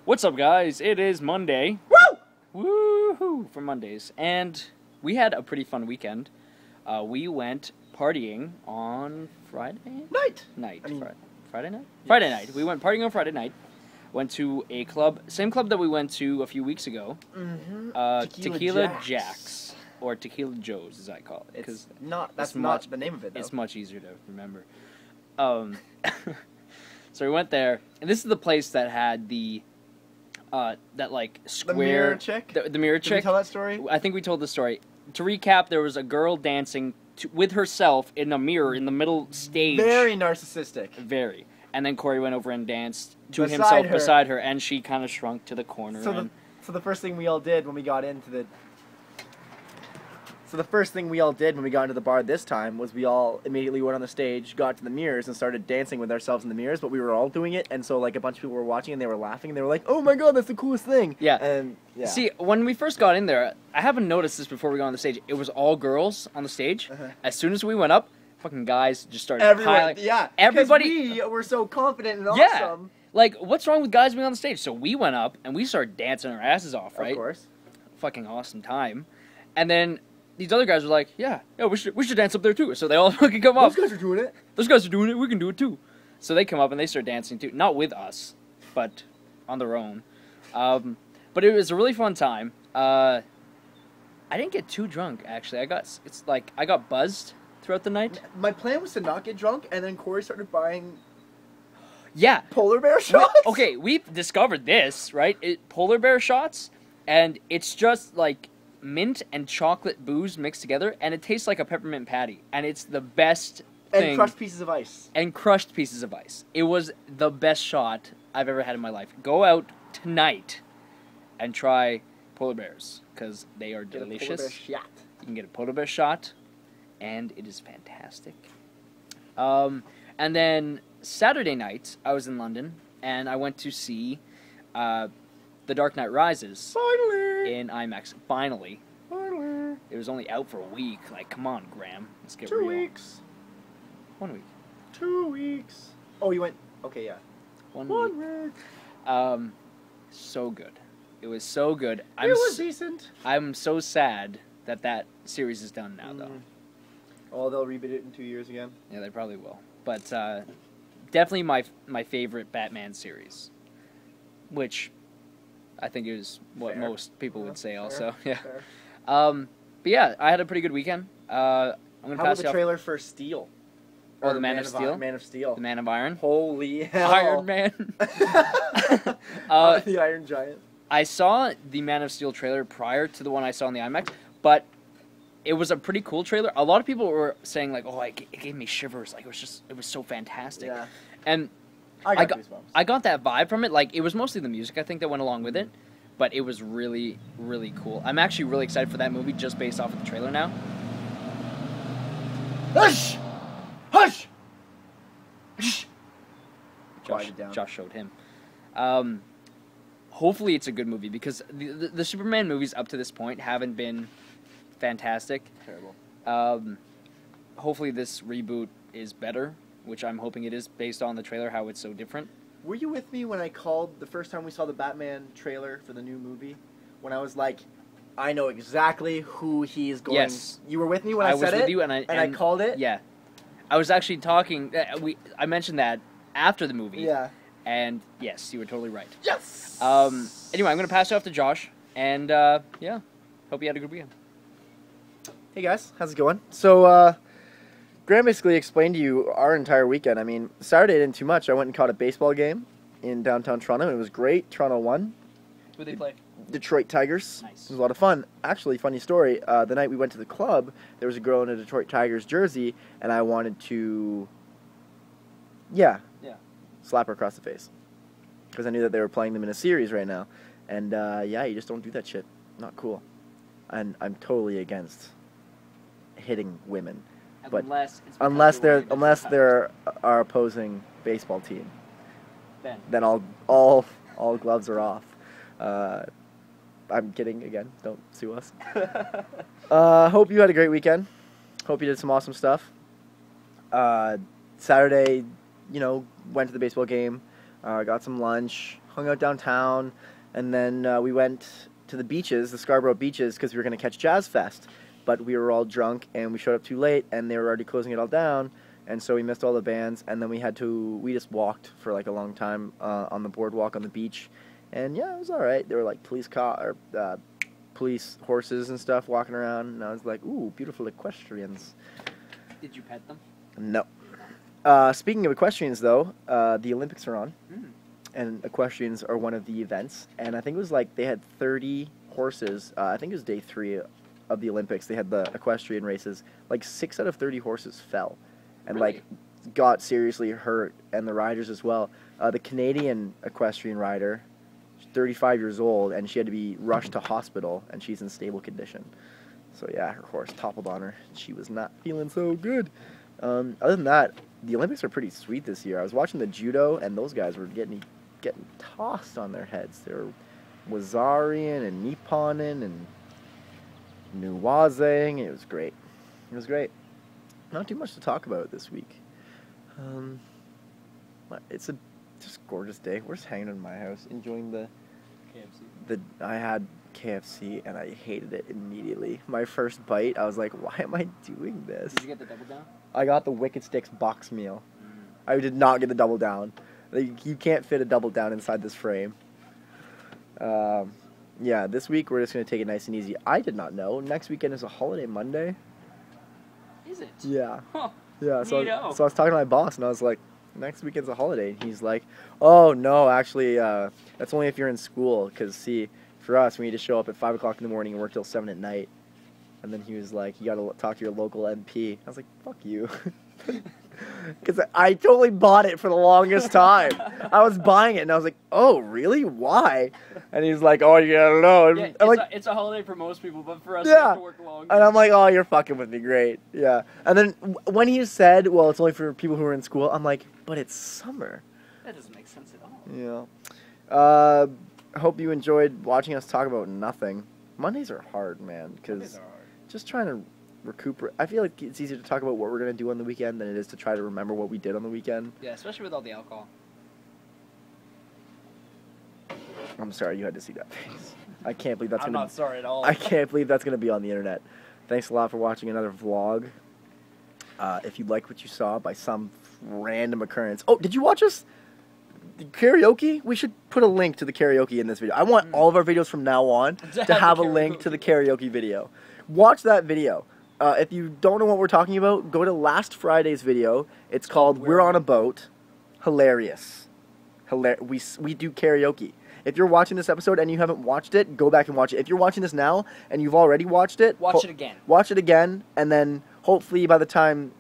What's up, guys? It is Monday. Woo! Woohoo! For Mondays. And we had a pretty fun weekend. We went partying on Friday night. Friday night? Yes. Friday night. We went partying on Friday night. Went to a club, same club that we went to a few weeks ago. Mm-hmm. Tequila Jack's. Or Tequila Joe's, as I call it. That's not the name of it, though. It's much easier to remember. So we went there, and this is the place that had the that like square the mirror chick. The mirror chick. Did we tell that story? I think we told the story. To recap, there was a girl dancing with herself in a mirror in the middle stage. Very narcissistic. Very. And then Corey went over and danced beside her, and she kind of shrunk to the corner. So the first thing we all did when we got into the bar this time was we all immediately went on the stage, got to the mirrors, and started dancing with ourselves in the mirrors, but we were all doing it, and so like a bunch of people were watching, and they were laughing, and they were like, oh my god, that's the coolest thing! Yeah. And, yeah. See, when we first got in there, I haven't noticed this before we got on the stage, it was all girls on the stage. Uh-huh. As soon as we went up, fucking guys just started piling. Yeah, everybody. We were so confident and yeah. awesome. Like, what's wrong with guys being on the stage? So we went up, and we started dancing our asses off, right? Of course. Fucking awesome time. And then these other guys were like, yeah, we should dance up there too. So they all fucking come up. Those guys are doing it. Those guys are doing it. We can do it too. So they come up and they start dancing too. Not with us, but on their own. But it was a really fun time. I didn't get too drunk, actually. I got buzzed throughout the night. My plan was to not get drunk, and then Corey started buying polar bear shots. We discovered this, right? Polar bear shots, and it's just like mint and chocolate booze mixed together, and it tastes like a peppermint patty, and it's the best thing. And crushed pieces of ice. It was the best shot I've ever had in my life. Go out tonight and try polar bears, because they are delicious. You can get a polar bear shot, and it is fantastic. And then Saturday night, I was in London, and I went to see The Dark Knight Rises. Finally! In IMAX. Finally. It was only out for a week. Like, come on, Graham. Let's get 2 real. weeks. 1 week. 2 weeks. Oh, you went... Okay, yeah. One week. So good. It was so good. It was decent. I'm so sad that series is done now, though. Oh, they'll reboot it in 2 years again? Yeah, they probably will. But definitely my favorite Batman series. Which I think is what Fair. Most people would say also. Fair. Yeah. But yeah, I had a pretty good weekend. I'm gonna How pass about the trailer for Steel? Or the Man of Steel? Man of Steel. The Man of Iron. Holy hell. Iron Man. The Iron Giant. I saw the Man of Steel trailer prior to the one I saw in the IMAX, but it was a pretty cool trailer. A lot of people were saying like, "Oh, it gave me shivers. Like it was so fantastic." Yeah. And I got that vibe from it. Like, it was mostly the music, I think, that went along with it. But it was really, really cool. I'm actually really excited for that movie just based off of the trailer now. Hush! Hush! Hush! Josh showed him. Hopefully it's a good movie, because the Superman movies up to this point haven't been fantastic. Terrible. Hopefully this reboot is better, which I'm hoping it is based on the trailer, how it's so different. Were you with me when I called the first time we saw the Batman trailer for the new movie? When I was like, I know exactly who he's going... Yes. You were with me when I said it? I was with you, and I called it? Yeah. I was actually talking... I mentioned that after the movie. Yeah. And yes, you were totally right. Yes! Anyway, I'm going to pass it off to Josh, and yeah, hope you had a good weekend. Hey guys, how's it going? So, Graham basically explained to you our entire weekend. I mean, Saturday didn't too much. I went and caught a baseball game in downtown Toronto, and it was great. Toronto won. Who they play? Detroit Tigers. Nice. It was a lot of fun. Actually, funny story, the night we went to the club, there was a girl in a Detroit Tigers jersey, and I wanted to, slap her across the face. Because I knew that they were playing them in a series right now. And, you just don't do that shit. Not cool. And I'm totally against hitting women. But unless they're our opposing baseball team, then all gloves are off. I'm kidding again. Don't sue us. Hope you had a great weekend. Hope you did some awesome stuff. Saturday, went to the baseball game, got some lunch, hung out downtown, and then we went to the beaches, the Scarborough beaches, because we were going to catch Jazz Fest. But we were all drunk, and we showed up too late, and they were already closing it all down, and so we missed all the bands, and then we just walked for like a long time on the boardwalk on the beach, and yeah, it was all right. There were like police horses and stuff walking around, and I was like, ooh, beautiful equestrians. Did you pet them? No. Speaking of equestrians, though, the Olympics are on, and equestrians are one of the events, and I think it was like they had 30 horses. I think it was day 3 of the Olympics. They had the equestrian races. Like 6 out of 30 horses fell, and Really? like got seriously hurt, and the riders as well. The Canadian equestrian rider, 35 years old, and she had to be rushed to hospital, and she's in stable condition. So yeah, her horse toppled on her. She was not feeling so good. Other than that, the Olympics are pretty sweet this year. I was watching the judo, and those guys were getting tossed on their heads. They were Wazarian and Nipponin and Nuwazing. It was great. It was great. Not too much to talk about this week. It's a just gorgeous day. We're just hanging in my house, enjoying the KFC. I had KFC and I hated it immediately. My first bite, I was like, why am I doing this? Did you get the double down? I got the Wicked Sticks box meal. I did not get the double down. Like, you can't fit a double down inside this frame. Yeah, this week we're just going to take it nice and easy. I did not know. Next weekend is a holiday Monday. Is it? Yeah. Huh. Yeah, so I Neato. was talking to my boss and I was like, next weekend's a holiday. And he's like, oh, no, actually, that's only if you're in school. Because, see, for us, we need to show up at 5 o'clock in the morning and work till 7 at night. And then he was like, you got to talk to your local MP. I was like, fuck you. Because I totally bought it for the longest time. I was buying it, and I was like, oh, really? Why? And he's like, oh, you gotta know. Yeah, it's a holiday for most people, but for us, we Yeah. have to work longer. And I'm like, oh, you're fucking with me. Great. Yeah. And then when he said, well, it's only for people who are in school, I'm like, but it's summer. That doesn't make sense at all. Yeah. I hope you enjoyed watching us talk about nothing. Mondays are hard, man, because just trying to recuperate. I feel like it's easier to talk about what we're going to do on the weekend than it is to try to remember what we did on the weekend. Yeah, especially with all the alcohol. I'm sorry you had to see that face. I can't believe that's I'm going not sorry at all. I can't believe that's going to be on the internet. Thanks a lot for watching another vlog. If you like what you saw by some random occurrence. Oh, did you watch us? The karaoke? We should put a link to the karaoke in this video. I want all of our videos from now on to have a link to the karaoke video. Watch that video. If you don't know what we're talking about, go to last Friday's video. It's called We're on a Boat. Hilarious. We do karaoke. If you're watching this episode and you haven't watched it, go back and watch it. If you're watching this now and you've already watched it, watch it again. Watch it again, and then hopefully by the time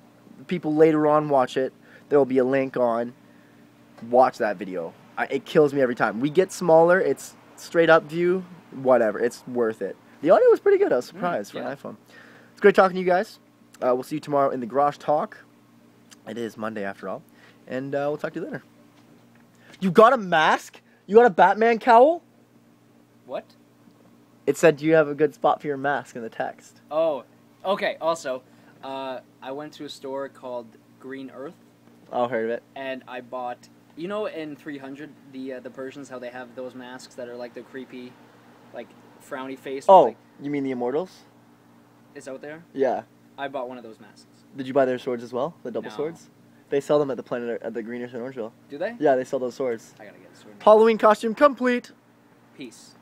people later on watch it, there will be a link on. Watch that video. It kills me every time. We get smaller. It's straight up view. Whatever. It's worth it. The audio was pretty good. I was surprised for an iPhone. It's great talking to you guys. We'll see you tomorrow in the Garage Talk. It is Monday after all. And we'll talk to you later. You got a mask? You got a Batman cowl? What? It said you have a good spot for your mask in the text. Oh, okay. Also, I went to a store called Green Earth. Oh, heard of it. And I bought, you know, in 300, the Persians, how they have those masks that are like the creepy, like frowny face. Oh, like, you mean the Immortals? is out there? Yeah. I bought one of those masks. Did you buy their swords as well? The double No. swords? They sell them at the Planet at the Green Earth in Orangeville. Do they? Yeah, they sell those swords. I gotta get a sword. Halloween costume complete. Peace.